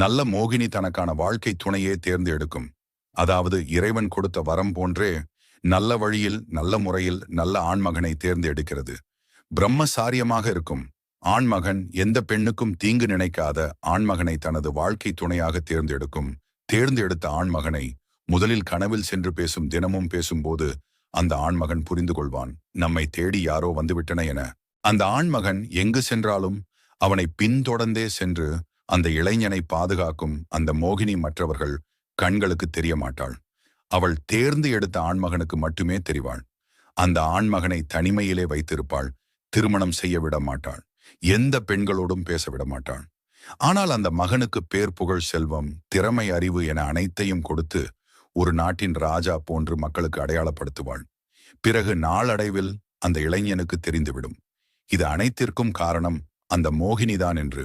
நல்ல மோகினி தனக்கான வாழ்க்கை துணையே தேர்ந்தெடுக்கும். அதாவது இறைவன் கொடுத்த வரம் போன்றே நல்ல வழியில், நல்ல முறையில், நல்ல ஆண்மகனை தேர்ந்தெடுக்கிறது. பிரம்மசாரியமாக இருக்கும் ஆண்மகன் எந்த பெண்ணுக்கும் தீங்கு நினைக்காத ஆண்மகனை தனது வாழ்க்கை துணையாக தேர்ந்தெடுக்கும். தேர்ந்தெடுத்த ஆண்மகனை முதலில் கனவில் சென்று பேசும் தினமும் பேசும்போது அந்த ஆண்மகன் புரிந்து கொள்வான், நம்மை தேடி யாரோ வந்துவிட்டன என. அந்த ஆண்மகன் எங்கு சென்றாலும் அவனை பின்தொடர்ந்தே சென்று அந்த இளைஞனை பாதுகாக்கும் அந்த மோகினி மற்றவர்கள் கண்களுக்கு தெரிய மாட்டாள். அவள் தேர்ந்து எடுத்த ஆண்மகனுக்கு மட்டுமே தெரிவாள். அந்த ஆண்மகனை தனிமையிலே வைத்திருப்பாள். திருமணம் செய்ய விட மாட்டாள். எந்த பெண்களோடும் பேச விட மாட்டாள். ஆனால் அந்த மகனுக்கு பேர், புகழ், செல்வம், திறமை, அறிவு என அனைத்தையும் கொடுத்து ஒரு நாட்டின் ராஜா போன்று மக்களுக்கு அடையாளப்படுத்துவாள். பிறகு நாளடைவில் அந்த இளைஞனுக்கு தெரிந்துவிடும், இது அனைத்திற்கும் காரணம் அந்த மோகினிதான் என்று.